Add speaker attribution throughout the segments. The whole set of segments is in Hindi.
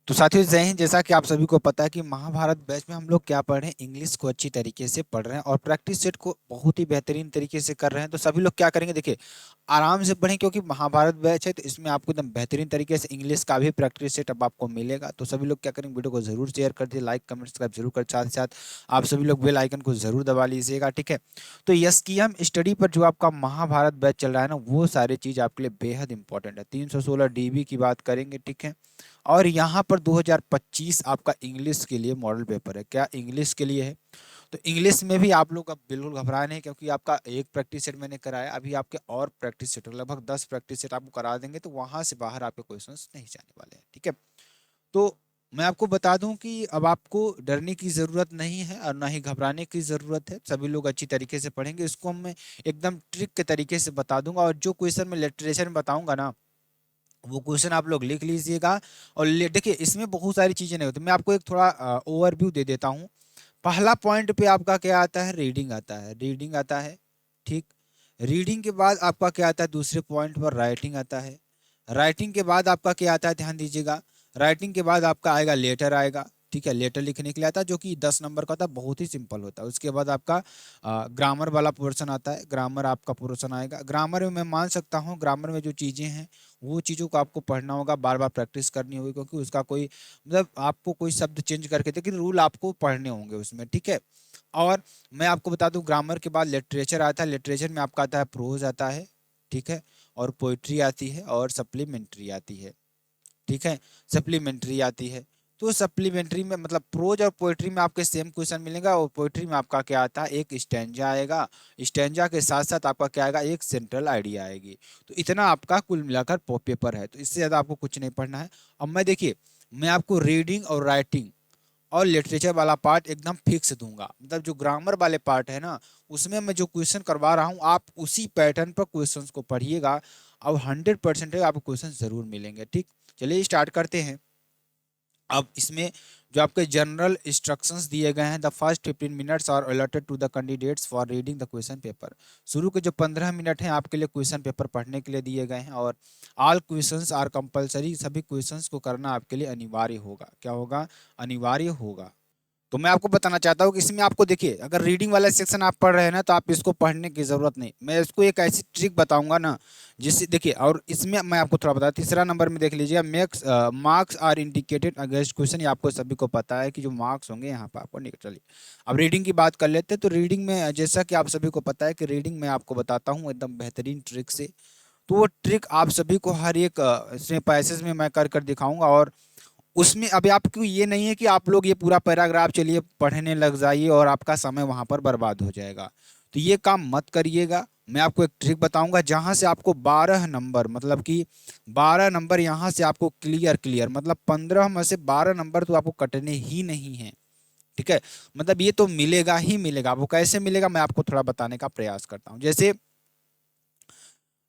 Speaker 1: तो साथियों जय हिंद। जैसा कि आप सभी को पता है कि महाभारत बैच में हम लोग क्या पढ़ रहे हैं, इंग्लिश को अच्छी तरीके से पढ़ रहे हैं और प्रैक्टिस सेट को बहुत ही बेहतरीन तरीके से कर रहे हैं। तो सभी लोग क्या करेंगे, देखिए आराम से पढ़ें क्योंकि महाभारत बैच है, तो इसमें आपको एकदम बेहतरीन तरीके से इंग्लिश का भी प्रैक्टिस सेट अब आपको मिलेगा। तो सभी लोग क्या करेंगे, वीडियो को जरूर शेयर कर दिए, लाइक कमेंट सब्सक्राइब जरूर कर, साथ ही साथ आप सभी लोग बेल आइकन को जरूर दबा लीजिएगा, ठीक है। तो यस की हम स्टडी पर जो आपका महाभारत बैच चल रहा है ना, वो सारी चीज आपके लिए बेहद इंपॉर्टेंट है। 316 डीबी की बात करेंगे, ठीक है। और यहाँ पर 2025 आपका इंग्लिश के लिए मॉडल पेपर है। क्या इंग्लिश के लिए है? तो इंग्लिश में भी आप लोग अब बिल्कुल घबराए नहीं, क्योंकि आपका एक प्रैक्टिस सेट मैंने कराया, अभी आपके और प्रैक्टिस सेट लगभग 10 प्रैक्टिस सेट आपको करा देंगे, तो वहां से बाहर आपके क्वेश्चंस नहीं जाने वाले हैं, ठीक है। तो मैं आपको बता दूं कि अब आपको डरने की जरूरत नहीं है और ना ही घबराने की जरूरत है। सभी लोग अच्छी तरीके से पढ़ेंगे, इसको मैं एकदम ट्रिक के तरीके से बता दूंगा, और जो क्वेश्चन मैं लिटरेचर में बताऊंगा ना, वो क्वेश्चन आप लोग लिख लीजिएगा। और देखिए इसमें बहुत सारी चीजें नहीं होती, मैं आपको एक थोड़ा ओवरव्यू दे देता हूँ। पहला पॉइंट पे आपका क्या आता है, रीडिंग आता है, रीडिंग आता है, ठीक। रीडिंग के बाद आपका क्या आता है, दूसरे पॉइंट पर राइटिंग आता है। राइटिंग के बाद आपका क्या आता है, ध्यान दीजिएगा, राइटिंग के बाद आपका आएगा लेटर आएगा, ठीक है। लेटर लिखने के लिए आता है, जो कि 10 नंबर का होता है, बहुत ही सिंपल होता है। उसके बाद आपका ग्रामर वाला पोर्शन आता है, ग्रामर आपका पोर्शन आएगा। ग्रामर में मैं मान सकता हूँ, ग्रामर में जो चीज़ें हैं वो चीज़ों को आपको पढ़ना होगा, बार बार प्रैक्टिस करनी होगी, क्योंकि उसका कोई मतलब आपको कोई शब्द चेंज करके, लेकिन रूल आपको पढ़ने होंगे उसमें, ठीक है। और मैं आपको बता दूं, ग्रामर के बाद लिटरेचर आता है, लिटरेचर में आपका आता है प्रोज आता है, ठीक है। और पोइट्री आती है और सप्लीमेंट्री आती है, ठीक है। सप्लीमेंट्री आती है। तो सप्लीमेंट्री में मतलब प्रोज और पोएट्री में आपके सेम क्वेश्चन मिलेगा, और पोएट्री में आपका क्या आता है, एक स्टैंजा आएगा, स्टैंजा के साथ साथ आपका क्या आएगा, एक सेंट्रल आइडिया आएगी। तो इतना आपका कुल मिलाकर पेपर है, तो इससे ज़्यादा आपको कुछ नहीं पढ़ना है। अब मैं देखिए, मैं आपको रीडिंग और राइटिंग और लिटरेचर वाला पार्ट एकदम फिक्स दूंगा, मतलब जो ग्रामर वाले पार्ट है ना, उसमें मैं जो क्वेश्चन करवा रहा हूँ आप उसी पैटर्न पर क्वेश्चंस को पढ़िएगा। अब 100% आपको क्वेश्चन जरूर मिलेंगे, ठीक। चलिए स्टार्ट करते हैं। अब इसमें जो आपके जनरल इंस्ट्रक्शंस दिए गए हैं, the first 15 minutes are allotted to the candidates for reading the question paper. शुरू के जो 15 मिनट हैं आपके लिए क्वेश्चन पेपर पढ़ने के लिए दिए गए हैं, और ऑल क्वेश्चंस आर कंपलसरी, सभी क्वेश्चंस को करना आपके लिए अनिवार्य होगा। क्या होगा, अनिवार्य होगा। तो मैं आपको बताना चाहता हूँ कि इसमें आपको देखिए, अगर रीडिंग वाला सेक्शन आप पढ़ रहे हैं ना, तो आप इसको पढ़ने की जरूरत नहीं, मैं इसको एक ऐसी ट्रिक बताऊंगा ना जिससे देखिए। और इसमें मैं आपको थोड़ा बता, तीसरा नंबर में देख लीजिए, max marks are indicated against question. ये आपको सभी को पता है कि जो मार्क्स होंगे यहाँ पर आपको निकल। चलिए अब रीडिंग की बात कर लेते हैं। तो रीडिंग में जैसा कि आप सभी को पता है कि रीडिंग में आपको बताता हूँ एकदम बेहतरीन ट्रिक से। तो वो ट्रिक आप सभी को हर एक इसमें पैसेज में मैं कर कर दिखाऊंगा। और उसमें अभी आपको ये नहीं है कि आप लोग ये पूरा पैराग्राफ चलिए पढ़ने लग जाइए और आपका समय वहां पर बर्बाद हो जाएगा, तो ये काम मत करिएगा। मैं आपको एक ट्रिक बताऊंगा जहां से आपको 12 नंबर, मतलब कि 12 नंबर यहाँ से आपको क्लियर क्लियर, मतलब 15 में से 12 नंबर तो आपको कटने ही नहीं है, ठीक है। मतलब ये तो मिलेगा ही मिलेगा। वो कैसे मिलेगा मैं आपको थोड़ा बताने का प्रयास करता हूँ। जैसे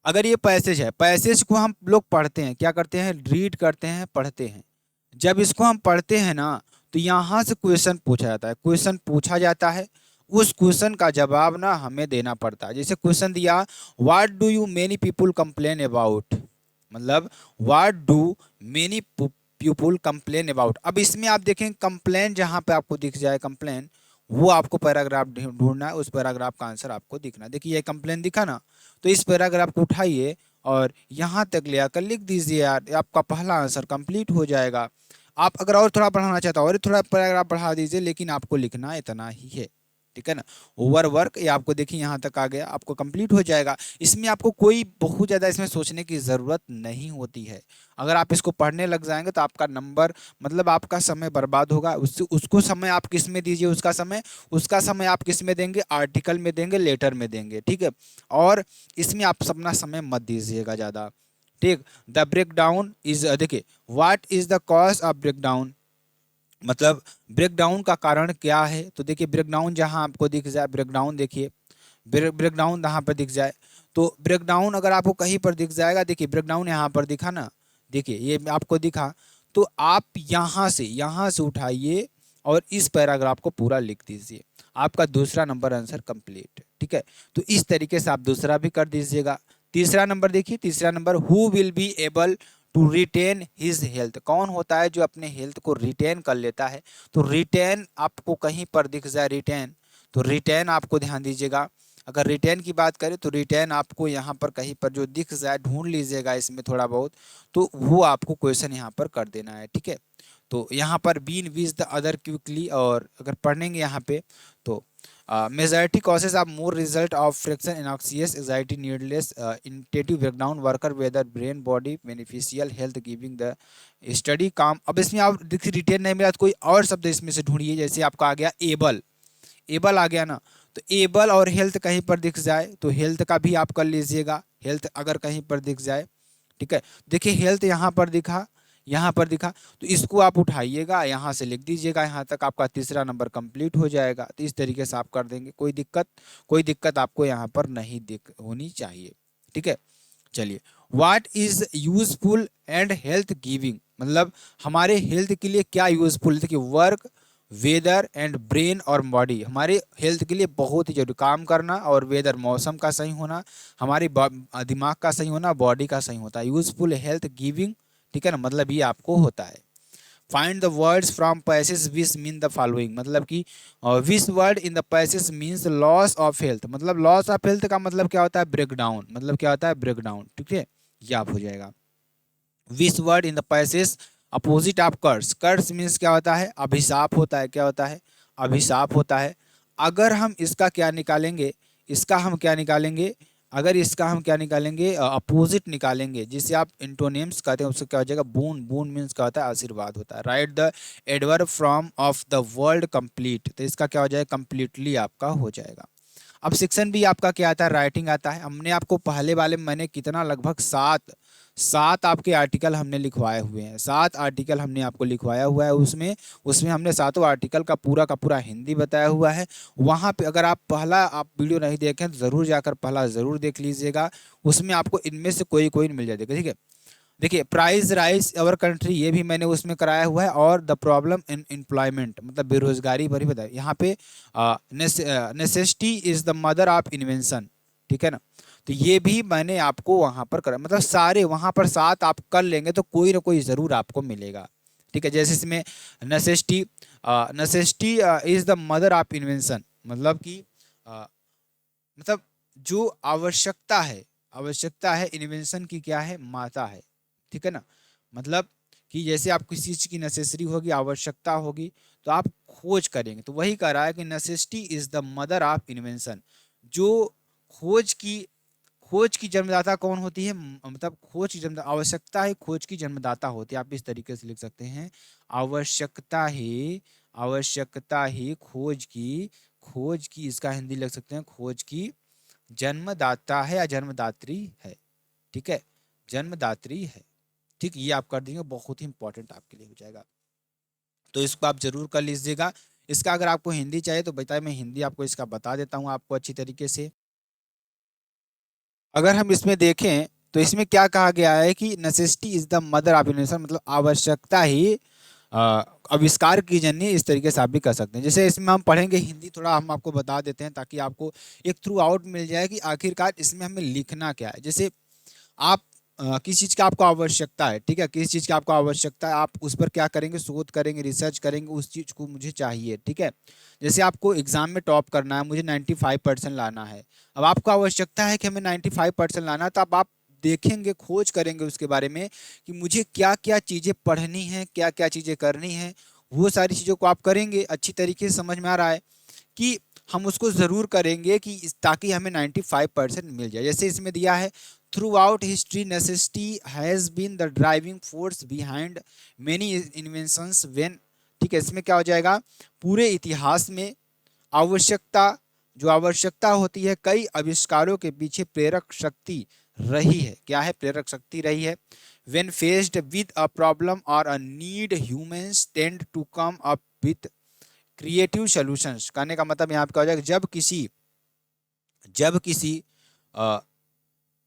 Speaker 1: अगर ये पैसेज है, पैसेज को हम लोग पढ़ते हैं, क्या करते हैं, रीड करते हैं, पढ़ते हैं। जब इसको हम पढ़ते हैं ना, तो यहाँ से क्वेश्चन पूछा जाता है, क्वेश्चन पूछा जाता है, उस क्वेश्चन का जवाब ना हमें देना पड़ता है। जैसे क्वेश्चन दिया, what do you many people complain about, मतलब what do many people complain about. अब इसमें आप देखें कंप्लेन, जहां पे आपको दिख जाए कंप्लेन, वो आपको पैराग्राफ ढूंढना है, उस पैराग्राफ का आंसर आपको दिखना है। देखिए ये कंप्लेन दिखा ना, तो इस पैराग्राफ को उठाइए और यहाँ तक ले आकर लिख दीजिए यार, आपका पहला आंसर कंप्लीट हो जाएगा। आप अगर और थोड़ा बढ़ाना चाहते हो और थोड़ा पैराग्राफ बढ़ा दीजिए, लेकिन आपको लिखना इतना ही है, ठीक है ना। ओवर वर्क ये आपको देखिए यहाँ तक आ गया, आपको कंप्लीट हो जाएगा। इसमें आपको कोई बहुत ज़्यादा इसमें सोचने की ज़रूरत नहीं होती है। अगर आप इसको पढ़ने लग जाएंगे तो आपका नंबर, मतलब आपका समय बर्बाद होगा। उससे उसको समय आप किस में दीजिए, उसका समय आप किस में देंगे, आर्टिकल में देंगे, लेटर में देंगे, ठीक है। और इसमें आप अपना समय मत दीजिएगा ज़्यादा, ठीक। द ब्रेक डाउन इज, देखिए what is the cause of break down, मतलब ब्रेक डाउन का कारण क्या है। तो देखिए ब्रेक डाउन जहां आपको दिख जाए, ब्रेक डाउन देखिए, ब्रेक डाउन जहां पर दिख जाए, तो ब्रेक डाउन अगर आपको कहीं पर दिख जाएगा, देखिए ब्रेक डाउन यहाँ पर दिखा ना, देखिए ये आपको दिखा, तो आप यहाँ से उठाइए और इस पैराग्राफ को पूरा लिख दीजिए, आपका दूसरा नंबर आंसर कंप्लीट, ठीक है। तो इस तरीके से आप दूसरा भी कर दीजिएगा। तीसरा नंबर देखिए, तीसरा number, who will be able to retain his health. कौन होता है जो अपने हेल्थ को रिटेन कर लेता है? तो रिटेन आपको कहीं पर दिख जाए रिटेन, तो रिटेन आपको ध्यान दीजिएगा। अगर रिटेन की बात करें तो रिटेन आपको यहाँ पर कहीं पर जो दिख जाए ढूंढ लीजिएगा इसमें थोड़ा बहुत, तो वो आपको क्वेश्चन यहाँ पर कर देना है, ठीक है। तो यहाँ पर been with the other quickly, और अगर पढ़ेंगे यहाँ पे तो majority causes of more result of friction innocuous anxiety needless intuitive breakdown worker weather brain body beneficial health giving the study काम। अब इसमें आप देखिए रिटेन नहीं मिला तो कोई और शब्द इसमें से ढूंढिए, जैसे आपका आ गया एबल, एबल आ गया ना, तो एबल और हेल्थ कहीं पर दिख जाए तो हेल्थ का भी आप कर लीजिएगा, हेल्थ अगर कहीं पर दिख जाए, ठीक है। देखिए हेल्थ यहाँ पर दिखा, यहाँ पर दिखा, तो इसको आप उठाइएगा, यहाँ से लिख दीजिएगा, यहाँ तक आपका तीसरा नंबर कंप्लीट हो जाएगा। तो इस तरीके से आप कर देंगे, कोई दिक्कत आपको यहाँ पर नहीं दिख होनी चाहिए, ठीक है। चलिए, what is useful and health giving, मतलब हमारे हेल्थ के लिए क्या यूजफुल, देखिए वर्क वेदर एंड ब्रेन और बॉडी हमारे हेल्थ के लिए बहुत ही जरूरी, काम करना और वेदर मौसम का सही होना, हमारी दिमाग का सही होना, बॉडी का सही होता है, यूजफुल हेल्थ गिविंग, ठीक है ना, मतलब ये आपको होता है। Find the words from passage which mean the following, मतलब कि विच word in the passage means loss of health, मतलब लॉस ऑफ हेल्थ का मतलब क्या होता है, ब्रेकडाउन, मतलब क्या होता है ब्रेकडाउन, ठीक है, ये आप हो जाएगा। Which word in the passage opposite of curse, curse means क्या होता है, अभिशाप होता है, क्या होता है, अभिशाप होता है। अगर हम इसका क्या निकालेंगे, इसका हम क्या निकालेंगे, अगर इसका हम क्या निकालेंगे, अपोजिट निकालेंगे, जिसे आप इंटोनिम्स कहते हैं, उससे क्या हो जाएगा, बून, बून मीन्स क्या होता है, आशीर्वाद होता है। Right the adverb from of the world complete, तो इसका क्या हो जाएगा, कंप्लीटली आपका हो जाएगा। अब सेक्शन भी आपका क्या आता है, राइटिंग आता है। हमने आपको पहले वाले में मैंने कितना लगभग सात आपके आर्टिकल हमने लिखवाए हुए हैं, 7 आर्टिकल हमने आपको लिखवाया हुआ है। उसमें उसमें हमने सातों आर्टिकल का पूरा हिंदी बताया हुआ है। वहाँ पे अगर आप पहला आप वीडियो नहीं देखें तो ज़रूर जाकर पहला ज़रूर देख लीजिएगा, उसमें आपको इनमें से कोई कोई मिल जाएगा, ठीक है। देखिए प्राइस राइज अवर कंट्री, ये भी मैंने उसमें कराया हुआ है, और द प्रॉब्लम इन एम्प्लॉयमेंट, मतलब बेरोजगारी पर ही बताया। यहाँ पे necessity is the mother of invention, ठीक है ना, तो ये भी मैंने आपको वहां पर करा, मतलब सारे वहां पर 7 आप कर लेंगे तो कोई ना कोई जरूर आपको मिलेगा, ठीक है। जैसे इसमें necessity, necessity is the mother of invention, मतलब कि मतलब जो आवश्यकता है, आवश्यकता है इन्वेंशन की क्या है, माता है, ठीक है ना। मतलब कि जैसे आप किसी चीज की नेसेसरी होगी, आवश्यकता होगी, तो आप खोज करेंगे, तो वही कह रहा है कि necessity is the mother of invention. जो खोज की खोज की जन्मदाता कौन होती है, मतलब खोज की जन्म आवश्यकता ही खोज की जन्मदाता होती है। आप इस तरीके से लिख सकते हैं, आवश्यकता ही खोज की इसका हिंदी लिख सकते हैं, खोज की जन्मदाता है या जन्मदात्री है, ठीक है, जन्मदात्री है, ठीक। ये आप कर देंगे, बहुत ही इंपॉर्टेंट आपके लिए हो जाएगा, तो इसको आप जरूर कर लीजिएगा। इसका अगर आपको हिंदी चाहिए तो बताइए, मैं हिंदी आपको इसका बता देता हूँ आपको अच्छी तरीके से। अगर हम इसमें देखें तो इसमें क्या कहा गया है कि necessity is the mother of invention, मतलब आवश्यकता ही आविष्कार की जननी, इस तरीके से आप भी कर सकते हैं। जैसे इसमें हम पढ़ेंगे हिंदी, थोड़ा हम आपको बता देते हैं ताकि आपको एक थ्रू आउट मिल जाए कि आखिरकार इसमें हमें लिखना क्या है। जैसे आप किस चीज़ का आपको आवश्यकता है, ठीक है, किस चीज़ की आपको आवश्यकता है, आप उस पर क्या करेंगे, शोध करेंगे, रिसर्च करेंगे, उस चीज़ को मुझे चाहिए, ठीक है। जैसे आपको एग्जाम में टॉप करना है, मुझे 95% लाना है, अब आपको आवश्यकता है कि हमें 95% लाना है, तो अब आप देखेंगे, खोज करेंगे उसके बारे में कि मुझे क्या क्या चीज़ें पढ़नी है, क्या क्या चीज़ें करनी है, वो सारी चीज़ों को आप करेंगे। अच्छी तरीके से समझ में आ रहा है कि हम उसको ज़रूर करेंगे कि ताकि हमें 95% मिल जाए। जैसे इसमें दिया है, throughout history necessity has been the driving force behind many inventions when, ठीक है, इसमें क्या हो जाएगा, पूरे इतिहास में आवश्यकता, जो आवश्यकता होती है, कई आविष्कारों के पीछे प्रेरक शक्ति रही है, क्या है, प्रेरक शक्ति रही है। When faced with a problem और a need humans tend to come up with creative solutions, कहने का मतलब यहाँ पे क्या हो जाएगा, जब किसी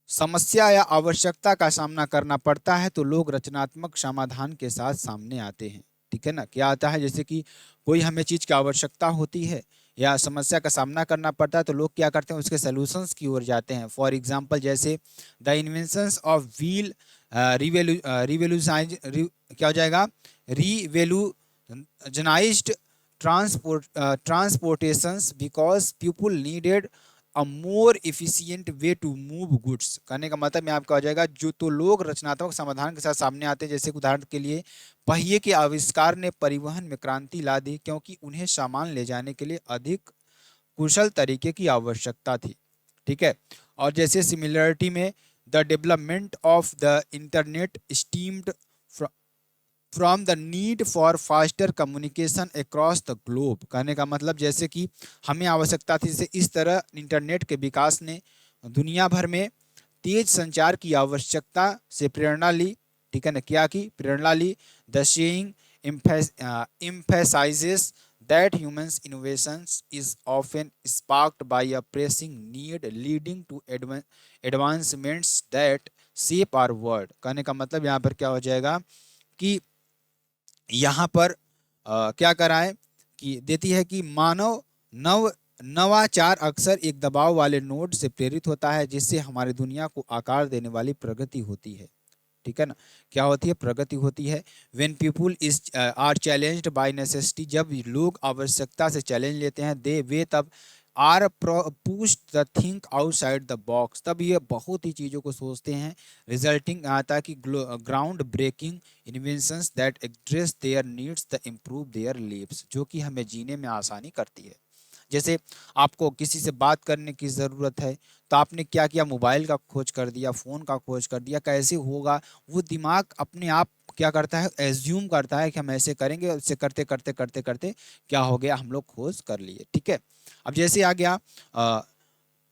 Speaker 1: समस्या या आवश्यकता का सामना करना पड़ता है तो लोग रचनात्मक समाधान के साथ सामने आते हैं, ठीक है ना। क्या आता है, जैसे कि कोई हमें चीज़ की आवश्यकता होती है या समस्या का सामना करना पड़ता है तो लोग क्या करते हैं, उसके सॉल्यूशंस की ओर जाते हैं। फॉर एग्जांपल, जैसे the inventions of wheel revolutionise क्या हो जाएगा, revolutionised transportations because people needed a more efficient way to move goods. कहने का मतलब में आपका हो जाएगा जो तो लोग रचनात्मक समाधान के साथ सामने आते हैं, जैसे उदाहरण के लिए पहिए के आविष्कार ने परिवहन में क्रांति ला दी क्योंकि उन्हें सामान ले जाने के लिए अधिक कुशल तरीके की आवश्यकता थी। ठीक है। और जैसे सिमिलरिटी में the development of the internet steamed from the need for faster communication across the globe. कहने का मतलब जैसे कि हमें आवश्यकता थी, जैसे इस तरह इंटरनेट के विकास ने दुनिया भर में तेज संचार की आवश्यकता से प्रेरणा ली। ठीक है ना, क्या की प्रेरणा ली। The saying emphasizes that humans innovations is often sparked by a pressing need leading to advancements that shape our world। कहने का मतलब यहाँ पर क्या हो जाएगा कि यहाँ पर क्या कराए कि देती है कि मानव नवाचार अक्सर एक दबाव वाले नोड से प्रेरित होता है जिससे हमारी दुनिया को आकार देने वाली प्रगति होती है। ठीक है ना, क्या होती है, प्रगति होती है। When people is are challenged by necessity, जब लोग आवश्यकता से चैलेंज लेते हैं, दे वे तब are pushed the think outside the box, तब ये बहुत ही चीज़ों को सोचते हैं, रिजल्टिंग आता कि groundbreaking inventions that address their needs the improve their lives, जो कि हमें जीने में आसानी करती है। जैसे आपको किसी से बात करने की ज़रूरत है तो आपने क्या किया, मोबाइल का खोज कर दिया, फ़ोन का खोज कर दिया, कैसे होगा, वो दिमाग अपने आप क्या करता है, एज्यूम करता है कि हम ऐसे करेंगे, उससे करते करते करते करते क्या हो गया, हम लोग खोज कर लिए। ठीक है। अब जैसे आ गया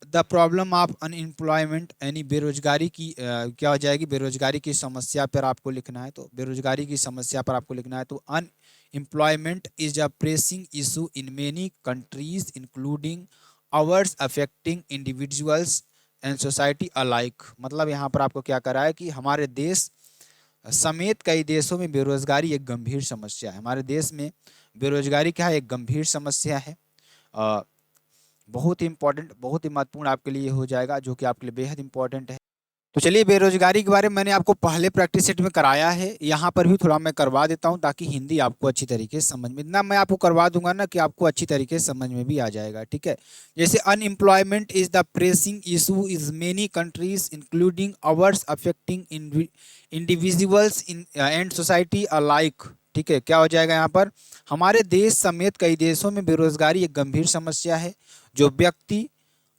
Speaker 1: द प्रॉब्लम ऑफ अनएम्प्लॉयमेंट, यानी बेरोजगारी की क्या हो जाएगी, बेरोजगारी की समस्या पर आपको लिखना है। तो बेरोजगारी की समस्या पर आपको लिखना है। तो unemployment is a pressing issue in many countries including hours affecting individuals and society alike. मतलब यहाँ पर आपको क्या करा है कि हमारे देश समेत कई देशों में बेरोजगारी एक गंभीर समस्या है। हमारे देश में बेरोजगारी क्या है, एक गंभीर समस्या है। बहुत ही इंपॉर्टेंट, बहुत ही महत्वपूर्ण आपके लिए हो जाएगा, जो कि आपके लिए बेहद इंपॉर्टेंट है। तो चलिए, बेरोजगारी के बारे में मैंने आपको पहले प्रैक्टिस सेट में कराया है, यहाँ पर भी थोड़ा मैं करवा देता हूँ ताकि हिंदी आपको अच्छी तरीके से समझ में, इतना मैं आपको करवा दूंगा ना कि आपको अच्छी तरीके से समझ में भी आ जाएगा। ठीक है। जैसे unemployment is the pressing issue is many countries including ours affecting individuals in and society alike. ठीक है, क्या हो जाएगा यहाँ पर, हमारे देश समेत कई देशों में बेरोजगारी एक गंभीर समस्या है जो व्यक्ति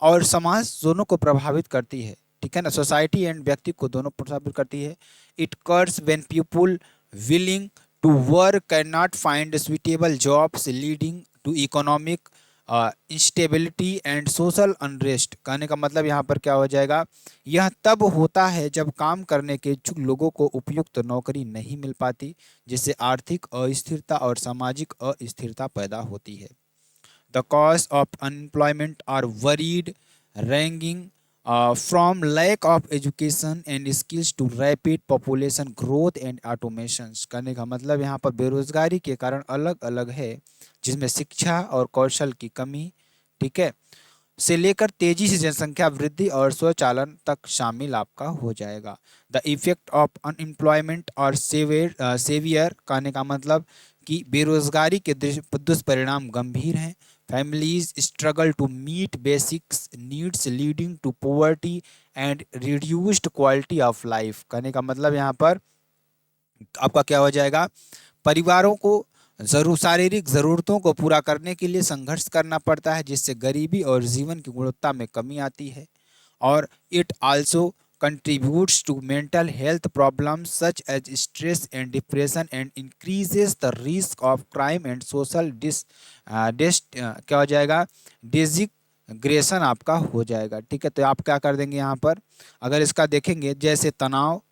Speaker 1: और समाज दोनों को प्रभावित करती है। ठीक है ना, सोसाइटी एंड व्यक्ति को दोनों प्रभावित करती है। It curse when people willing to work can not find suitable jobs leading to economic instability and social unrest. कहने का मतलब यहाँ पर क्या हो जाएगा, यह तब होता है जब काम करने के इच्छुक लोगों को उपयुक्त नौकरी नहीं मिल पाती, जिससे आर्थिक अस्थिरता और सामाजिक अस्थिरता पैदा होती है। The cause of unemployment are varied, ranging from lack of education and skills to rapid population growth and automations। कहने का मतलब यहाँ पर बेरोजगारी के कारण अलग अलग है, जिसमें शिक्षा और कौशल की कमी, ठीक है, से लेकर तेजी से जनसंख्या वृद्धि और स्वचालन तक शामिल आपका हो जाएगा। द इफेक्ट ऑफ अनएम्प्लॉयमेंट और सेवियर कहने का मतलब कि बेरोजगारी के दुष्परिणाम गंभीर हैं। Families struggle to meet basics needs leading to poverty and reduced quality of life. कहने का मतलब यहाँ पर आपका क्या हो जाएगा, परिवारों को शारीरिक ज़रूरतों को पूरा करने के लिए संघर्ष करना पड़ता है, जिससे गरीबी और जीवन की गुणवत्ता में कमी आती है। और it also contributes to mental health problems such as stress and depression and increases the risk of crime and social क्या हो जाएगा, डिजिग्रेशन आपका हो जाएगा। ठीक है, तो आप क्या कर देंगे यहाँ पर, अगर इसका देखेंगे, जैसे तनाव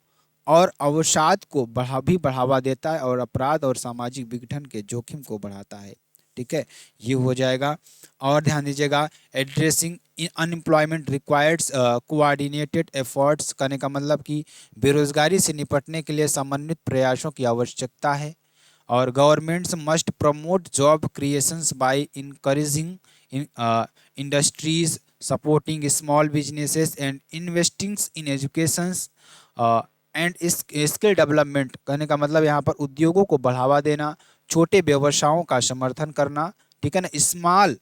Speaker 1: और अवसाद को बढ़ावा देता है और अपराध और सामाजिक विघटन के जोखिम को बढ़ाता है। ठीक है, ये हो जाएगा। और ध्यान दीजिएगा, addressing unemployment requires coordinated efforts. करने का मतलब कि बेरोजगारी से निपटने के लिए समन्वित प्रयासों की आवश्यकता है। और governments must promote job creations by encouraging industries, supporting small businesses and investing in educations and skill development कहने का मतलब यहाँ पर उद्योगों को बढ़ावा देना, छोटे व्यवसायों का समर्थन करना, ठीक है ना। स्मॉल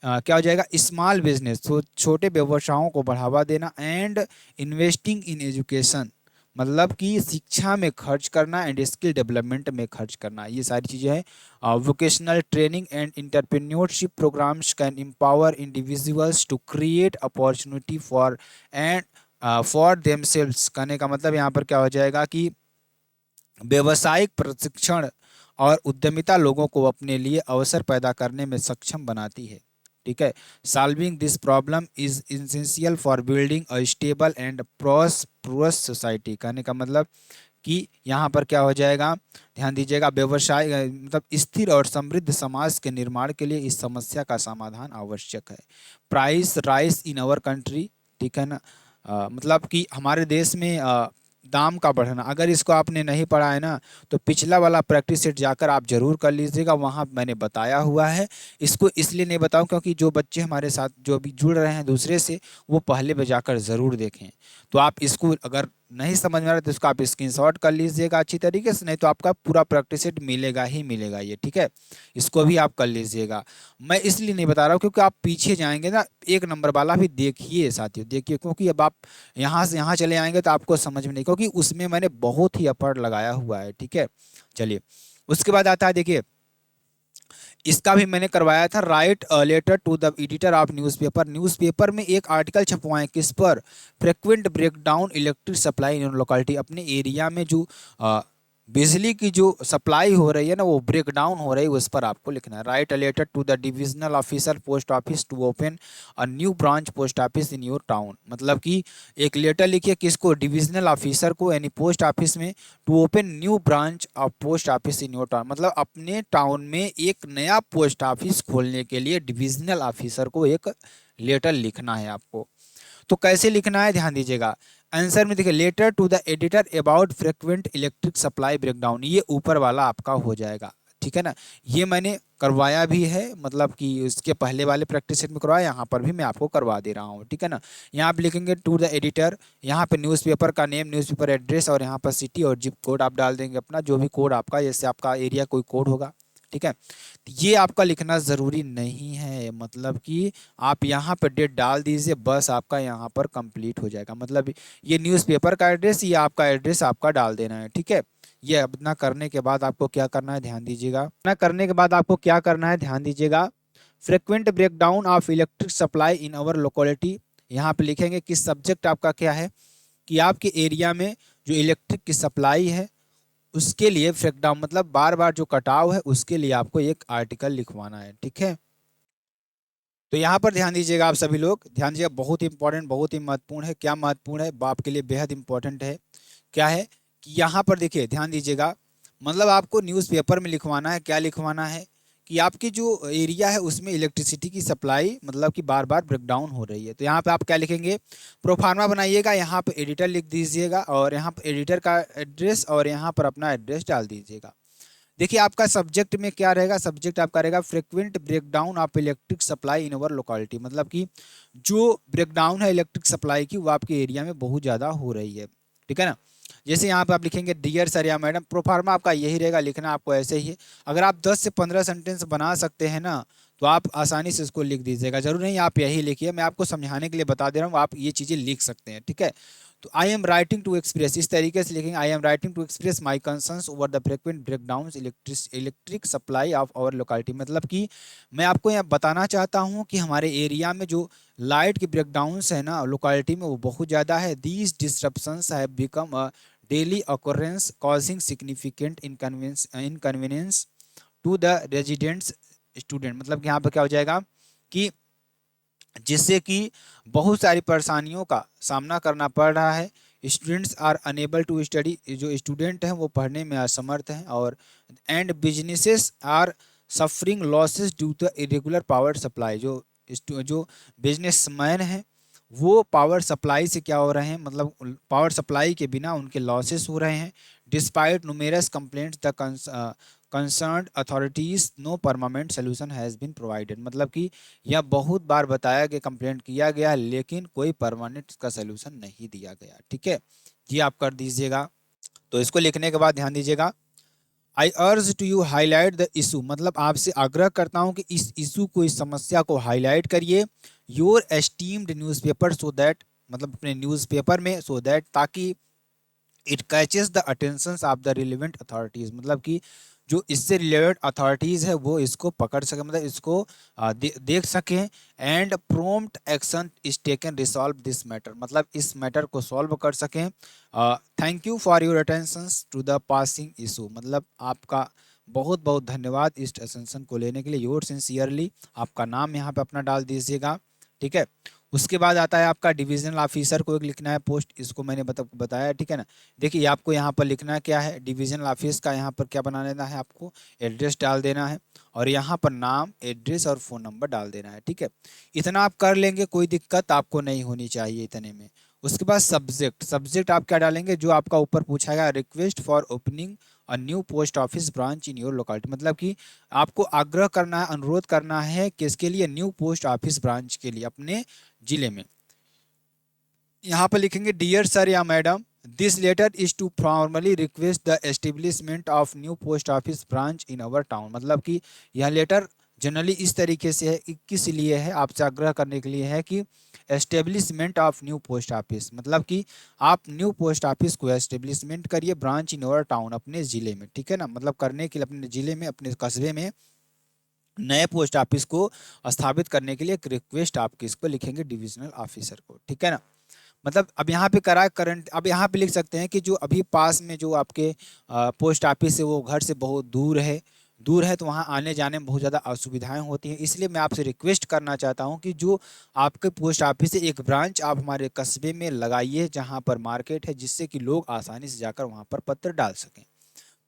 Speaker 1: क्या हो जाएगा, स्मॉल बिजनेस, तो छोटे व्यवसायों को बढ़ावा देना। एंड इन्वेस्टिंग इन एजुकेशन, मतलब कि शिक्षा में खर्च करना एंड स्किल डेवलपमेंट में खर्च करना, ये सारी चीज़ें हैं। Vocational training and entrepreneurship programs can empower individuals to create opportunity for and for themselves, कहने का मतलब यहाँ पर क्या हो जाएगा कि व्यवसायिक प्रशिक्षण और उद्यमिता लोगों को अपने लिए अवसर पैदा करने में सक्षम बनाती है, ठीक है। Solving this problem is essential for building a stable and prosperous society, कहने का मतलब कि यहाँ पर क्या हो जाएगा, ध्यान दीजिएगा, व्यवसाय मतलब स्थिर और समृद्ध समाज के निर्माण के लिए इस समस्या का समाधान आवश्यक है। Price rise in our country, ठीक है ना। मतलब कि हमारे देश में दाम का बढ़ना, अगर इसको आपने नहीं पढ़ा है ना, तो पिछला वाला प्रैक्टिस सेट जाकर आप जरूर कर लीजिएगा, वहाँ मैंने बताया हुआ है। इसको इसलिए नहीं बताऊं क्योंकि जो बच्चे हमारे साथ जो अभी जुड़ रहे हैं दूसरे से, वो पहले पे जाकर ज़रूर देखें। तो आप इसको अगर नहीं समझ में आ रहा तो इसको आप स्क्रीनशॉट कर लीजिएगा अच्छी तरीके से, नहीं तो आपका पूरा प्रैक्टिस सेट मिलेगा ही मिलेगा ये, ठीक है। इसको भी आप कर लीजिएगा। मैं इसलिए नहीं बता रहा हूँ क्योंकि आप पीछे जाएंगे ना, एक नंबर वाला भी देखिए साथियों, देखिए, क्योंकि अब आप यहाँ से यहाँ चले आएंगे तो आपको समझ में नहीं, क्योंकि उसमें मैंने बहुत ही एफर्ट लगाया हुआ है, ठीक है। चलिए, उसके बाद आता है, देखिए इसका भी मैंने करवाया था, write letter to the editor of newspaper. Newspaper में एक आर्टिकल छपवाएं, किस पर, frequent breakdown electric supply in locality, अपने एरिया में जो बिजली की जो सप्लाई हो रही है ना, वो ब्रेक डाउन हो रही है, उस पर आपको लिखना है। Write a letter to the divisional officer post office to open a new branch post office in your town, मतलब कि एक लेटर लिखिए किसको, डिविजनल ऑफिसर को, यानी पोस्ट ऑफिस में, to open new branch of post office in your town, मतलब अपने टाउन में एक नया पोस्ट ऑफिस खोलने के लिए डिविजनल ऑफिसर को एक लेटर लिखना है आपको। तो कैसे लिखना है, ध्यान दीजिएगा। आंसर में देखिए, letter to the editor about frequent electric supply breakdown, ये ऊपर वाला आपका हो जाएगा, ठीक है ना। ये मैंने करवाया भी है, मतलब कि इसके पहले वाले प्रैक्टिस सेट में करवाया, यहाँ पर भी मैं आपको करवा दे रहा हूँ, ठीक है ना। यहाँ पे लिखेंगे टू द एडिटर, यहाँ पे न्यूज़पेपर का नेम, न्यूज़पेपर एड्रेस, और यहाँ पर सिटी और जिप कोड आप डाल देंगे अपना, जो भी कोड आपका, जैसे आपका एरिया कोई कोड होगा, ठीक है। तो ये आपका लिखना ज़रूरी नहीं है, मतलब कि आप यहाँ पर डेट डाल दीजिए, बस आपका यहाँ पर कंप्लीट हो जाएगा। मतलब ये न्यूज़पेपर का एड्रेस, ये आपका एड्रेस आपका डाल देना है, ठीक है। ये अपना करने के बाद आपको क्या करना है, ध्यान दीजिएगा। अपना करने के बाद आपको क्या करना है, ध्यान दीजिएगा। Frequent breakdown of electric supply in our locality, यहाँ पे लिखेंगे किस सब्जेक्ट आपका क्या है, कि आपके एरिया में जो इलेक्ट्रिक की सप्लाई है उसके लिए ब्रेकडाउन, मतलब बार बार जो कटाव है उसके लिए आपको एक आर्टिकल लिखवाना है, ठीक है। तो यहाँ पर ध्यान दीजिएगा, आप सभी लोग ध्यान दीजिएगा, बहुत ही इंपॉर्टेंट, बहुत ही महत्वपूर्ण है। क्या महत्वपूर्ण है, बाप के लिए बेहद इंपॉर्टेंट है। क्या है कि यहाँ पर देखिए, ध्यान दीजिएगा, मतलब आपको न्यूज़पेपर में लिखवाना है, क्या लिखवाना है, कि आपकी जो एरिया है उसमें इलेक्ट्रिसिटी की सप्लाई मतलब कि बार बार ब्रेकडाउन हो रही है। तो यहाँ पे आप क्या लिखेंगे, प्रोफार्मा बनाइएगा, यहाँ पे एडिटर लिख दीजिएगा, और यहाँ पर एडिटर का एड्रेस, और यहाँ पर अपना एड्रेस डाल दीजिएगा। देखिए आपका सब्जेक्ट में क्या रहेगा, सब्जेक्ट आपका रहेगा frequent breakdown of electric supply in our locality, मतलब कि जो ब्रेकडाउन है इलेक्ट्रिक सप्लाई की वो आपके एरिया में बहुत ज़्यादा हो रही है, ठीक है ना। जैसे यहाँ पे आप लिखेंगे डियर सर या मैडम, प्रोफार्मा आपका यही रहेगा, लिखना आपको ऐसे ही है। अगर आप 10 से 15 सेंटेंस बना सकते हैं ना, तो आप आसानी से इसको लिख दीजिएगा, जरूर नहीं आप यही लिखिए, मैं आपको समझाने के लिए बता दे रहा हूँ, आप ये चीज़ें लिख सकते हैं, ठीक है। तो I am writing to express, इस तरीके से लिखेंगे, I am writing to express my concerns over the frequent breakdown electric supply of our locality, मतलब कि मैं आपको यहाँ बताना चाहता हूँ कि हमारे एरिया में जो लाइट की ब्रेकडाउंस है ना लोकेलिटी में, वो बहुत ज़्यादा है। These disruptions have become a daily occurrence causing significant inconvenience to the residents student, मतलब कि यहाँ पर क्या हो जाएगा कि जिससे कि बहुत सारी परेशानियों का सामना करना पड़ रहा है। Students are unable to study, जो स्टूडेंट हैं वो पढ़ने में असमर्थ हैं, और and businesses are suffering losses due to irregular power supply, जो बिजनेसमैन हैं वो पावर सप्लाई से क्या हो रहे हैं, मतलब पावर सप्लाई के बिना उनके लॉसेस हो रहे हैं। Despite numerous complaints the concerned authorities no permanent solution has been provided, मतलब कि यह बहुत बार बताया गया, कंप्लेंट किया गया, लेकिन कोई परमानेंट इसका सोल्यूशन नहीं दिया गया। ठीक है, ये आप कर दीजिएगा। तो इसको लिखने के बाद ध्यान दीजिएगा, I urge to you highlight the issue, मतलब आपसे आग्रह करता हूं कि इस इशू को, इस समस्या को हाईलाइट करिए your esteemed newspaper, so that, मतलब अपने न्यूज़पेपर में, सो दैट, ताकि it catches the attention of the relevant authorities, मतलब कि जो इससे रिलेवेंट अथॉरिटीज है वो इसको पकड़ सके, मतलब इसको देख सकें, and prompt action is taken resolve this matter, मतलब इस मैटर को सॉल्व कर सकें। Thank you for your attention to the passing issue, मतलब आपका बहुत बहुत धन्यवाद इस अटेंशन को लेने के लिए। योर सिंसियरली, आपका नाम यहाँ पे अपना डाल दीजिएगा। ठीक है, उसके बाद आता है आपका डिविजनल ऑफिसर को एक लिखना है पोस्ट, इसको मैंने बताया। ठीक है ना, देखिए आपको यहाँ पर लिखना क्या है, डिवीजनल ऑफिस का यहाँ पर क्या बना देना है, आपको एड्रेस डाल देना है, और यहाँ पर नाम, एड्रेस और फ़ोन नंबर डाल देना है। ठीक है, इतना आप कर लेंगे, कोई दिक्कत आपको नहीं होनी चाहिए इतने में। उसके बाद सब्जेक्ट, सब्जेक्ट आप क्या डालेंगे, जो आपका ऊपर पूछा गया, request for opening a new post office branch in your locality, मतलब कि आपको आग्रह करना है, अनुरोध करना है किसके लिए, न्यू पोस्ट ऑफिस ब्रांच के लिए अपने जिले में। यहाँ पर लिखेंगे डियर सर या madam, this letter is to formally request the establishment of new post office branch in our town, मतलब कि यह लेटर जनरली इस तरीके से है, किस लिए है, आपसे आग्रह करने के लिए है कि establishment of new post office, मतलब कि आप न्यू पोस्ट ऑफिस को एस्टेब्लिशमेंट करिए ब्रांच इन अवर टाउन, अपने ज़िले में। ठीक है ना, मतलब करने के लिए अपने ज़िले में, अपने कस्बे में नए पोस्ट ऑफिस को स्थापित करने के लिए एक रिक्वेस्ट आप किसको लिखेंगे, डिविजनल ऑफिसर को। ठीक है ना, मतलब अब यहाँ पे करा करंट, अब यहाँ पे लिख सकते हैं कि जो अभी पास में जो आपके पोस्ट ऑफिस है वो घर से बहुत दूर है, दूर है, तो वहाँ आने जाने में बहुत ज़्यादा असुविधाएं होती हैं, इसलिए मैं आपसे रिक्वेस्ट करना चाहता हूँ कि जो आपके पोस्ट ऑफिस से एक ब्रांच आप हमारे कस्बे में लगाइए जहाँ पर मार्केट है, जिससे कि लोग आसानी से जाकर वहाँ पर पत्र डाल सकें।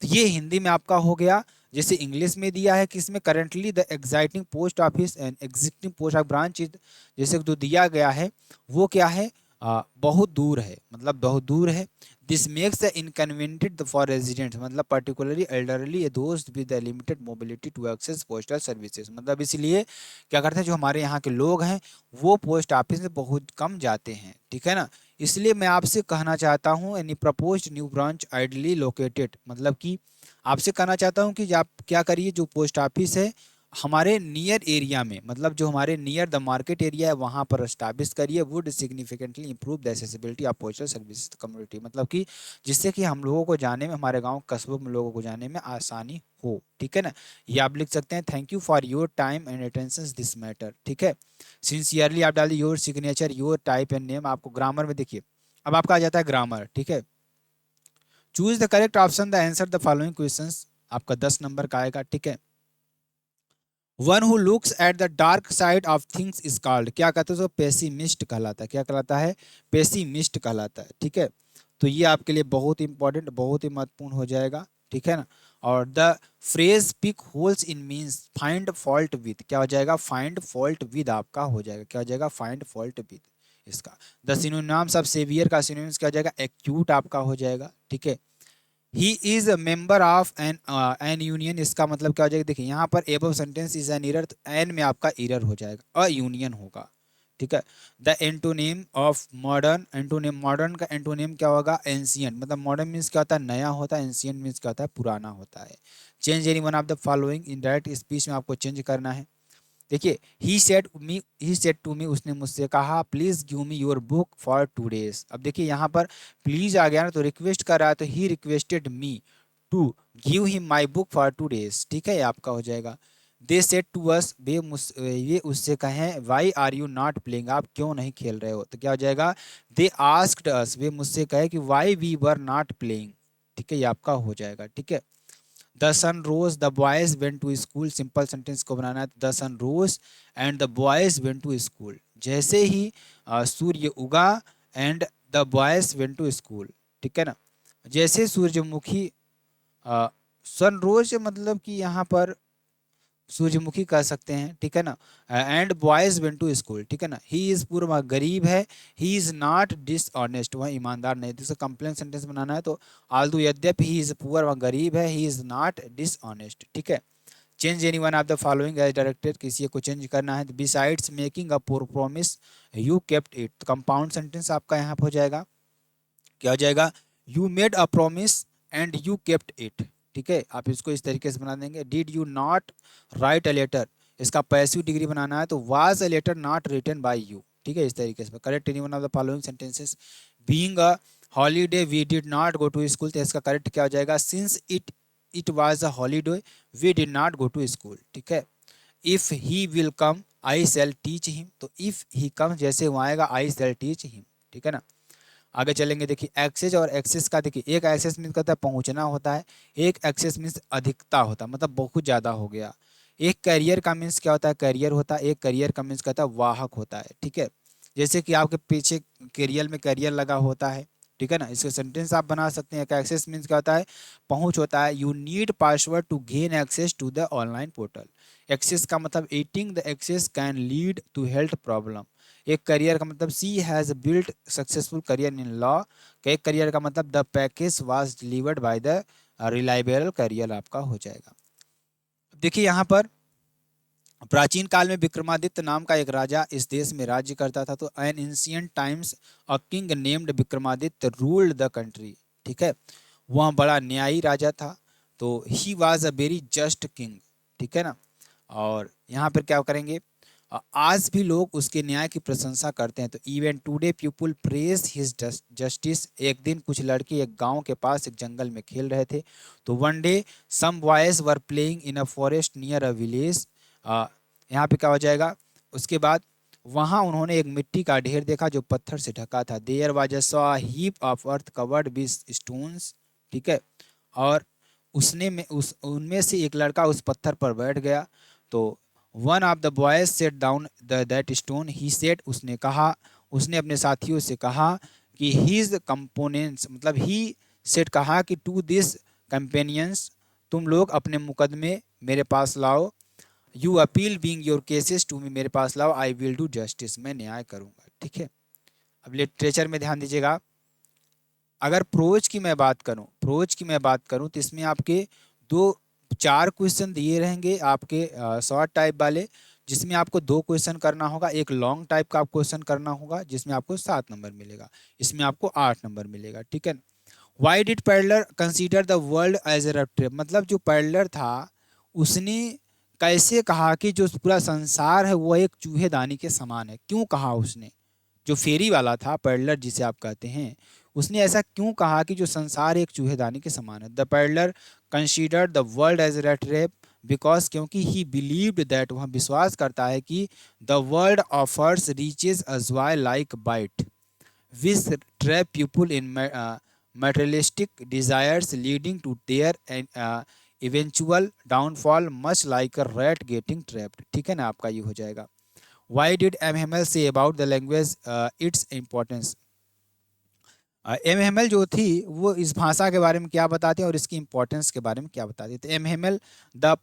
Speaker 1: तो ये हिंदी में आपका हो गया। जैसे इंग्लिश में दिया है कि इसमें currently the exciting post office and existing post of branch, जैसे जो दिया गया है वो क्या है, बहुत दूर है, मतलब बहुत दूर है। This makes the inconvenient for residents, मतलब particularly elderly those with limited mobility to access postal services, मतलब इसलिए क्या करते हैं, जो हमारे यहाँ के लोग हैं वो पोस्ट ऑफिस में बहुत कम जाते हैं। ठीक है ना, इसलिए मैं आपसे कहना चाहता हूँ, any proposed new branch ideally located, मतलब कि आपसे कहना चाहता हूँ कि आप क्या करिए, जो पोस्ट ऑफिस है हमारे नियर एरिया में, मतलब जो हमारे नियर द मार्केट एरिया है वहाँ पर एस्टैब्लिश करिए, would significantly improve the accessibility of postal service community, मतलब कि जिससे कि हम लोगों को जाने में, हमारे गांव कस्बों में लोगों को जाने में आसानी हो। ठीक है ना, ये आप लिख सकते हैं, thank you for your time and attention this matter. ठीक है, सिंसियरली आप डालिए your signature, your type and name, आपको ग्रामर में देखिए, अब आपका आ जाता है ग्रामर। ठीक है, choose the correct option the answer the following questions, आपका 10 नंबर का आएगा। ठीक है, one who looks at the dark side of things is called, क्या कहते हैं, पेसिमिस्ट कहलाता है, क्या कहलाता है, पेसिमिस्ट कहलाता है। ठीक है, तो ये आपके लिए बहुत इंपॉर्टेंट, बहुत ही महत्वपूर्ण हो जाएगा। ठीक है ना, और the phrase pick holes in means find fault with, क्या हो जाएगा, फाइंड फॉल्ट विद आपका हो जाएगा, क्या हो जाएगा, फाइंड फॉल्ट विद इसका। द सिनोनिम्स ऑफ सेवियर का सिनोनिम्स क्या हो जाएगा, एक्यूट आपका हो जाएगा। ठीक है, he is a member of an union, इसका मतलब क्या हो जाएगा, देखिए यहाँ पर above sentence is an error, तो एन में आपका एरर हो जाएगा, अ यूनियन होगा। ठीक है, the antonym of modern, antonym, modern का एंटोनिम क्या होगा, एंशियंट, मतलब मॉडर्न मीन्स क्या होता है, नया होता है, एंशियंट मीन्स क्या होता है, पुराना होता है। Change any one of the following in direct speech में आपको चेंज करना है। देखिए, ही सेड टू मी, उसने मुझसे कहा, please give me your book for 2 days। अब देखिए यहाँ पर प्लीज आ गया ना, तो रिक्वेस्ट कर रहा है, तो he requested me to give him my book for 2 days। ठीक है, ये आपका हो जाएगा। दे सेड टू अस, ये उससे कहें, why are you not playing, आप क्यों नहीं खेल रहे हो, तो क्या हो जाएगा, दे आस्क्ड अस, वे मुझसे कहे कि why we were not playing. ठीक है, ये आपका हो जाएगा। ठीक है, the sun rose the boys went to school, simple sentence को बनाना है, the sun rose and the boys went to school, जैसे ही सूर्य उगा, and the boys went to school. ठीक है ना, जैसे सूर्यमुखी, सन रोज मतलब कि यहाँ पर सूर्यमुखी कह सकते हैं, ठीक है ना। And boys went to school, ठीक है ना। ही इज पुअर, वह गरीब है। ही इज नॉट डिसऑनेस्ट, वह ईमानदार नहीं। तो कंप्लेन सेंटेंस बनाना है तो आल्दो यद्यपि ही इज पुअर, वह गरीब है, ही इज नॉट डिसऑनेस्ट, ठीक है। Change any one of the following as directed, किसी को चेंज करना है। Besides making a promise you kept it, compound sentence आपका यहाँ पर हो जाएगा, क्या हो जाएगा, you made a promise and you kept it, ठीक है। आप इसको इस तरीके से बना देंगे। Did you not write a letter, इसका पैसिव डिग्री बनाना है तो was a letter not written by you, ठीक है। इस तरीके से correct any one of the following sentences. Being a holiday we did not go to school, तो इसका करेक्ट क्या हो जाएगा, since it was a holiday we did not go to school, ठीक है। If he will come I shall teach him, तो इफ ही कम जैसे वहाँ आएगा आई शैल टीच हिम, ठीक है ना। आगे चलेंगे, देखिए एक्सेस और एक्सेस का, देखिए एक एक्सेस मीन्स कहता है पहुंचना होता है, एक एक्सेस मीन्स अधिकता होता है, मतलब बहुत ज़्यादा हो गया। एक करियर का मीन्स क्या होता है, करियर होता है। एक करियर का मीन्स कहता है वाहक होता है, ठीक है। जैसे कि आपके पीछे करियर में करियर लगा होता है, ठीक है ना। इसके सेंटेंस आप बना सकते हैं। एक्सेस मीन्स क्या होता है, पहुंच होता है। You need password to gain access to the online portal. Access का मतलब eating the excess can lead to health problem. एक करियर का मतलब she has built successful career in law. एक करियर का मतलब the package was delivered by the reliable carrier आपका हो जाएगा। देखिए यहाँ पर प्राचीन काल में विक्रमादित्य नाम का एक राजा इस देश में राज्य करता था। तो an ancient times a king named Vikramaditya ruled the country, ठीक है। वह बड़ा न्यायी राजा था, तो he was a very just king, ठीक है ना। और यहाँ पर क्या करेंगे, आज भी लोग उसके न्याय की प्रशंसा करते हैं। तो even today people praise his justice. एक दिन कुछ लड़के एक गांव के पास एक जंगल में खेल रहे थे। तो one day some boys were playing in a forest near a village. यहाँ पे क्या हो जाएगा, उसके बाद वहाँ उन्होंने एक मिट्टी का ढेर देखा जो पत्थर से ढका था। देयर वाज अ सॉ heap of earth covered with stones, ठीक है। और उसने में उस उनमें से एक लड़का उस पत्थर पर बैठ गया। तो one of the boys set down that stone, he set, उसने कहा, उसने अपने साथियों से कहा कि हीज कंपोनेंट्स, मतलब ही सेट कहा कि टू दिस कंपेनियंस, तुम लोग अपने मुकदमे मेरे पास लाओ। You appeal being your cases to me, मेरे पास लाओ। आई विल डू जस्टिस, मैं न्याय करूंगा, ठीक है। अब लिटरेचर में ध्यान दीजिएगा। अगर प्रोज की मैं बात करूं, प्रोज की मैं बात करूं तो इसमें आपके दो चार क्वेश्चन दिए रहेंगे आपके शॉर्ट टाइप वाले, जिसमें आपको दो क्वेश्चन करना होगा। एक लॉन्ग टाइप का क्वेश्चन करना होगा जिसमें आपको 7 नंबर मिलेगा, इसमें आपको 8 नंबर मिलेगा, ठीक है। Why did pedlar consider the world as a rough trip, मतलब जो पैडलर था उसने कैसे कहा कि जो पूरा संसार है वो एक चूहेदानी के समान है, क्यों कहा उसने। जो फेरी वाला था, पैडलर जिसे आप कहते हैं, उसने ऐसा क्यों कहा कि जो संसार एक चूहेदानी के समान है। The peddler considered the world as rat trap because, क्योंकि ही बिलीव्ड दैट, वह विश्वास करता है कि the world offers riches a joy like bait which trap people in materialistic desires leading to their eventual downfall much like a rat getting trapped, ठीक है ना। आपका ये हो जाएगा। Why did MML say about the language its importance? MML जो थी वो इस भाषा के बारे में क्या बताते हैं और इसकी इंपॉर्टेंस के बारे में क्या बताते हैं। तो MML the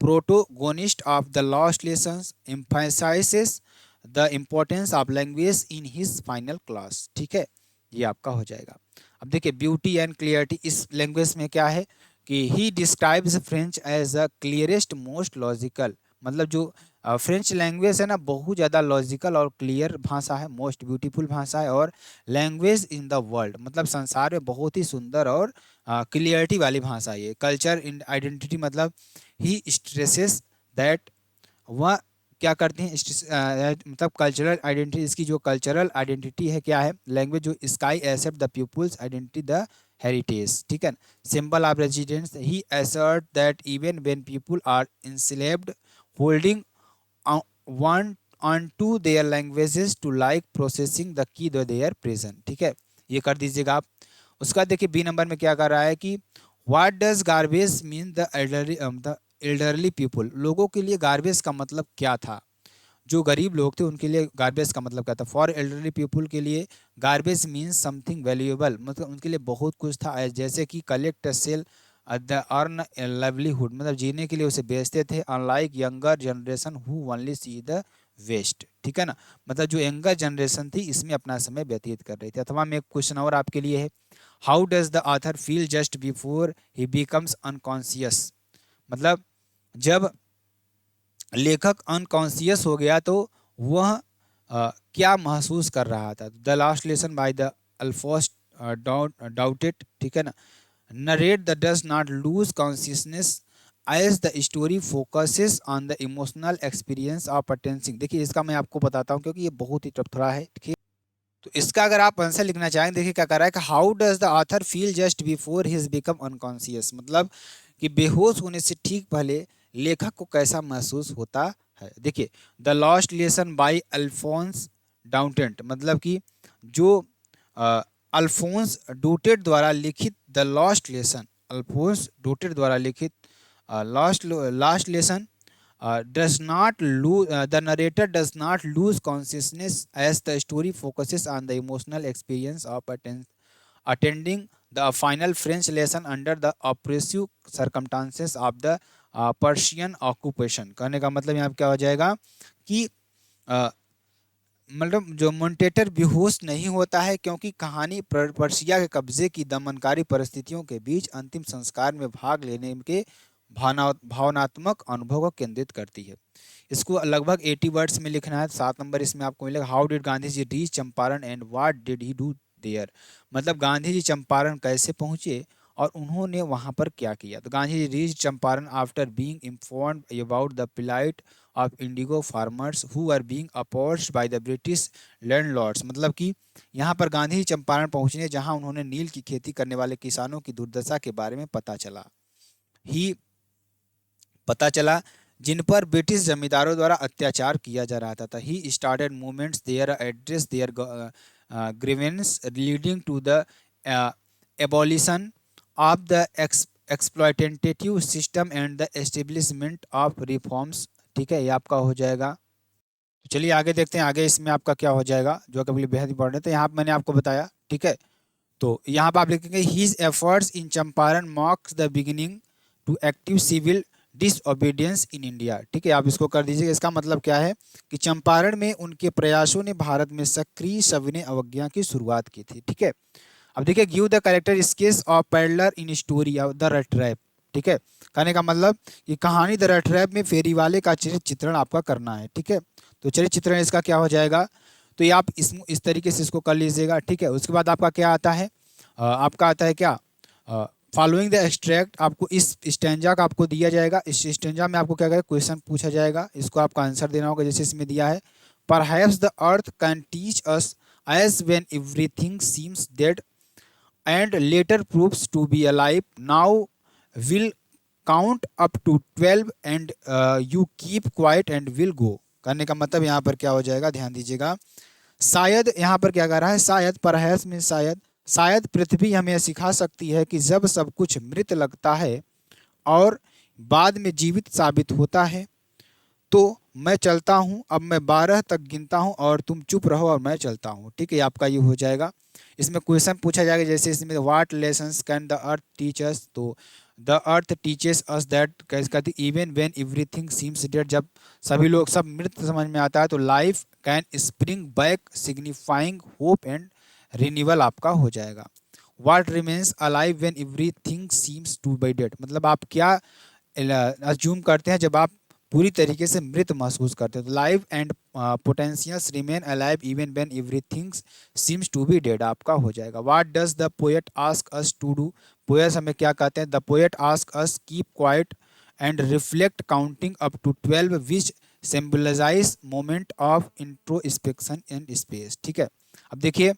Speaker 1: protagonist of the lost lessons emphasizes the importance of language in his final class, ठीक है। ये आपका हो जाएगा। अब देखिए ब्यूटी एंड क्लियरिटी, इस लैंग्वेज में क्या है कि he describes French as a clearest most logical, मतलब जो फ्रेंच लैंग्वेज है ना बहुत ज़्यादा लॉजिकल और क्लियर भाषा है, मोस्ट ब्यूटीफुल भाषा है, और लैंग्वेज इन द वर्ल्ड, मतलब संसार में बहुत ही सुंदर और क्लियरिटी वाली भाषा है ये। कल्चर इन आइडेंटिटी, मतलब ही स्ट्रेसेस दैट, वह क्या करते हैं मतलब कल्चरल आइडेंटिटी, इसकी जो कल्चरल आइडेंटिटी है क्या है, लैंग्वेज जो sky accept the people's identity the heritage, ठीक है। Symbol of residence, he assert that even when people are enslaved holding one on to their languages to like processing the key the their present, ठीक है। ये कर दीजिएगा आप। उसका देखिए बी नंबर में क्या कर रहा है कि what does garbage mean the elderly people, लोगों के लिए गार्बेज का मतलब क्या था। जो गरीब लोग थे उनके लिए गार्बेज का मतलब क्या था। फॉर एल्डरली पीपुल के लिए गार्बेज मीन्स समथिंग वैल्यूएबल, मतलब उनके लिए बहुत कुछ था, जैसे कि collect sell the earn livelihood, मतलब जीने के लिए उसे बेचते थे। Unlike younger generation who only see the waste, ठीक है ना, मतलब जो यंगर जनरेशन थी इसमें अपना समय व्यतीत कर रही थी। अथवा में एक क्वेश्चन और आपके लिए है, how does the author feel just before he becomes unconscious, मतलब जब लेखक अनकॉन्शियस हो गया तो वह क्या महसूस कर रहा था। The last lesson by the Alphonse Daudet, ठीक है ना, narrate the does not lose consciousness as the story focuses on the emotional experience of attending. देखिए इसका मैं आपको बताता हूँ क्योंकि ये बहुत ही टफ थोड़ा है, ठीक है। तो इसका अगर आप आंसर लिखना चाहें, देखिए क्या कर रहा है कि how does the author feel just before his become unconscious, मतलब कि बेहोश होने से ठीक पहले लेखक को कैसा महसूस होता है। देखिए the lost lesson by Alphonse डाउटेंट, मतलब कि जो अल्फोंस डोटेट द्वारा लिखित the lost lesson, Alphonse Daudet द्वारा लिखित last lesson does not lose the narrator does not lose consciousness as the story focuses on the emotional experience of attending the final French lesson under the oppressive circumstances of the Persian occupation। कहने का मतलब यहाँ पे क्या हो जाएगा कि मतलब जो मोन्टेटर बेहोश नहीं होता है क्योंकि कहानी पर्शिया के कब्जे की दमनकारी परिस्थितियों के बीच अंतिम संस्कार में भाग लेने के भावनात्मक अनुभव को केंद्रित करती है। इसको लगभग 80 वर्ड्स में लिखना है। 7 नंबर इसमें आपको मिलेगा, how did Gandhi ji reach Champaran and what did he do there, मतलब गांधी जी चंपारण कैसे पहुंचे और उन्होंने वहां पर क्या किया। तो Gandhi ji reach Champaran after being informed about the plight of indigo farmers who are being oppressed by the British landlords, मतलब कि यहाँ पर गांधी चंपारण पहुंचने जहां उन्होंने नील की खेती करने वाले किसानों की दुर्दशा के बारे में पता चला जिन पर ब्रिटिश जमींदारों द्वारा अत्याचार किया जा रहा था। He started movements there address their grievances leading to the abolition of the exploitative system and the establishment of reforms, ठीक है, ये आपका हो जाएगा। तो चलिए आगे देखते हैं, आगे इसमें आपका क्या हो जाएगा जो कभी बेहद इंपॉर्टेंट है। यहाँ पर मैंने आपको बताया, ठीक है, तो यहाँ पर आप लिखेंगे his efforts in Champaran marks the beginning to active civil disobedience in India, ठीक है, आप इसको कर दीजिए। इसका मतलब क्या है कि चंपारण में उनके प्रयासों ने भारत में सक्रिय सविनय अवज्ञा की शुरुआत की थी, ठीक है। अब देखिए give the character sketch of peddler in story of the red trap, ठीक है, कहने का मतलब कि कहानी द रेड ट्रैप में फेरी वाले का चरित्र चित्रण आपका करना है, ठीक है। तो चरित्र चित्रण इसका क्या हो जाएगा, तो ये आप इस तरीके से इसको कर लीजिएगा, ठीक है। उसके बाद आपका क्या आता है, आपका आता है क्या, फॉलोइंग द एक्सट्रैक्ट, आपको इस स्टेंजा का आपको दिया जाएगा। इस स्टेंजा में आपको क्या करेगा, क्वेश्चन पूछा जाएगा, इसको आपका आंसर देना होगा जैसे इसमें दिया है। Perhaps the earth can teach us as when everything seems dead and later proves to be alive. Now will count up to 12 and you keep quiet and will go। करने का मतलब यहाँ पर क्या हो जाएगा, ध्यान दीजिएगा। शायद यहाँ पर क्या कर रहा है, शायद परहैप्स में शायद पृथ्वी हमें यह सिखा सकती है कि जब सब कुछ मृत लगता है और बाद में जीवित साबित होता है तो मैं चलता हूँ। अब मैं 12 तक गिनता हूँ और तुम चुप रहो और मैं चलता हूँ, ठीक है, आपका ये हो जाएगा। इसमें क्वेश्चन पूछा जाएगा जैसे इसमें what lessons can the earth teach us, तो the earth teaches us that कैसे कहती even when everything seems dead, जब सभी लोग सब मृत समझ में आता है तो life can spring back signifying hope and renewal आपका हो जाएगा। What remains alive when everything seems to be dead, मतलब आप क्या अज्यूम करते हैं जब आप पूरी तरीके से मृत महसूस करते हैं। तो life and potentials remain alive even when everything seems to be dead आपका हो जाएगा। What does the poet ask us to do, poet हमें क्या कहते हैं, the poet ask us keep quiet and reflect counting up to 12 which symbolize moment of introspection and space, ठीक है। अब देखिए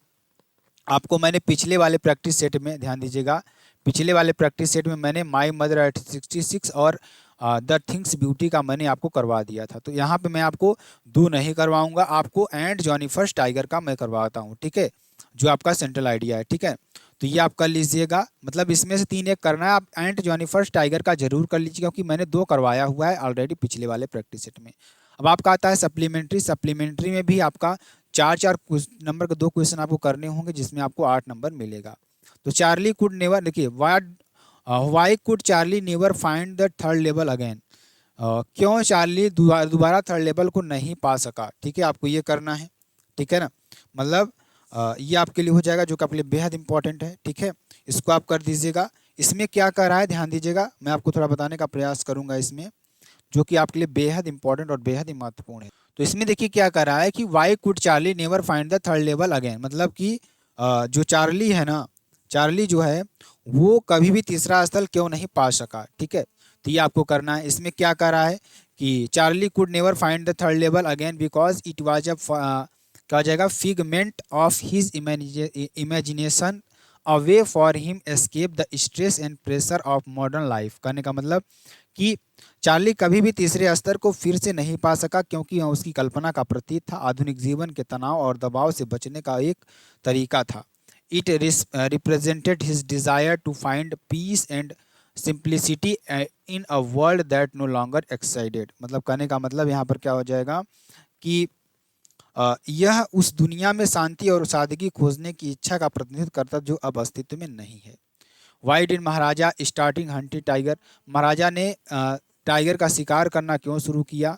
Speaker 1: आपको मैंने पिछले वाले प्रैक्टिस सेट में ध्यान दीजिएगा, पिछले वाले प्रैक्टिस सेट में मैंने माई मदर एट 66 और द थिंग्स ब्यूटी का मैंने आपको करवा दिया था। तो यहाँ पे मैं आपको दो नहीं करवाऊंगा, आपको एंड जॉनी फर्स्ट टाइगर का मैं करवाता हूँ, ठीक है, जो आपका सेंट्रल आइडिया है, ठीक है। तो ये आप कर लीजिएगा, मतलब इसमें से 3 एक करना है। आप एंड जॉनी फर्स्ट टाइगर का जरूर कर लीजिए क्योंकि मैंने 2 करवाया हुआ है ऑलरेडी पिछले वाले प्रैक्टिस सेट में। अब आपका आता है सप्लीमेंट्री, सप्लीमेंट्री में भी आपका 4 नंबर के 2 क्वेश्चन आपको करने होंगे जिसमें आपको 8 नंबर मिलेगा। तो चार्ली कुड नेवर, देखिए what Y could Charlie never find the third level again. क्यों चार्ली दोबारा थर्ड लेवल को नहीं पा सका। ठीक है, आपको ये करना है। ठीक है ना, मतलब ये आपके लिए हो जाएगा जो कि आपके लिए बेहद इंपॉर्टेंट है। ठीक है, इसको आप कर दीजिएगा। इसमें क्या कर रहा है ध्यान दीजिएगा, मैं आपको थोड़ा बताने का प्रयास करूंगा इसमें, जो कि आपके लिए बेहद इंपॉर्टेंट और बेहद ही महत्वपूर्ण है। तो इसमें देखिए क्या कर रहा है कि Y could Charlie never find the third level again, मतलब कि जो चार्ली है ना, चार्ली जो है वो कभी भी तीसरा स्थल क्यों नहीं पा सका। ठीक है, तो ये आपको करना है। इसमें क्या कर रहा है कि Charlie could never find the third level again because it was अ क्या हो जाएगा, figment of his imagination, a way for him escape the stress and pressure of modern life. कहने का मतलब कि चार्ली कभी भी तीसरे स्तर को फिर से नहीं पा सका क्योंकि वह उसकी कल्पना का प्रतीक था, आधुनिक जीवन के तनाव और दबाव से बचने का एक तरीका था। It represented his desire to find peace and simplicity in a world that no longer excited. मतलब कहने का मतलब यहाँ पर क्या हो जाएगा कि यह उस दुनिया में शांति और सादगी खोजने की इच्छा का प्रतिनिधित्व करता जो अब अस्तित्व में नहीं है। Why did maharaja starting hunting tiger, maharaja ने टाइगर का शिकार करना क्यों शुरू किया।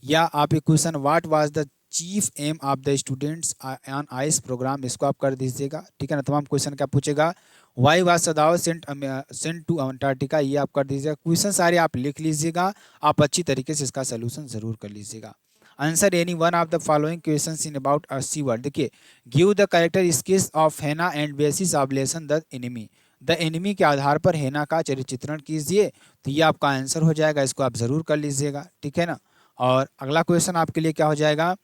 Speaker 1: या आप एक question, what was the chief aim of the students on ice program, इसको आप कर दीजिएगा। ठीक है ना, तमाम क्वेश्चन क्या पूछेगा, why was Sadao sent to Antarctica, ये आप कर दीजिएगा। क्वेश्चन सारे आप लिख लीजिएगा, आप अच्छी तरीके से इसका सोल्यूशन जरूर कर लीजिएगा। Answer any one of the following questions in about a सी वर्ड। देखिए, give the character sketch of Hana and basis of lesson the enemy, the enemy के आधार पर हेना का चरित्र चित्रण कीजिए। तो ये आपका आंसर हो जाएगा, इसको आप जरूर कर लीजिएगा। ठीक है ना, और अगला क्वेश्चन आपके लिए क्या हो जाएगा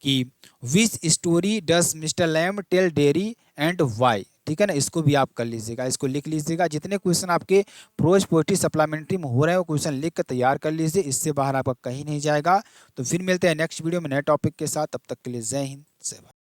Speaker 1: कि which story does Mr Lamb tell Derry and why. ठीक है ना, इसको भी आप कर लीजिएगा, इसको लिख लीजिएगा। जितने क्वेश्चन आपके प्रोज पोएट्री सप्लीमेंट्री में हो रहे हैं वो क्वेश्चन लिख कर तैयार कर लीजिए, इससे बाहर आपका कहीं नहीं जाएगा। तो फिर मिलते हैं नेक्स्ट वीडियो में नए टॉपिक के साथ, तब तक के लिए जय हिंद जय भारत।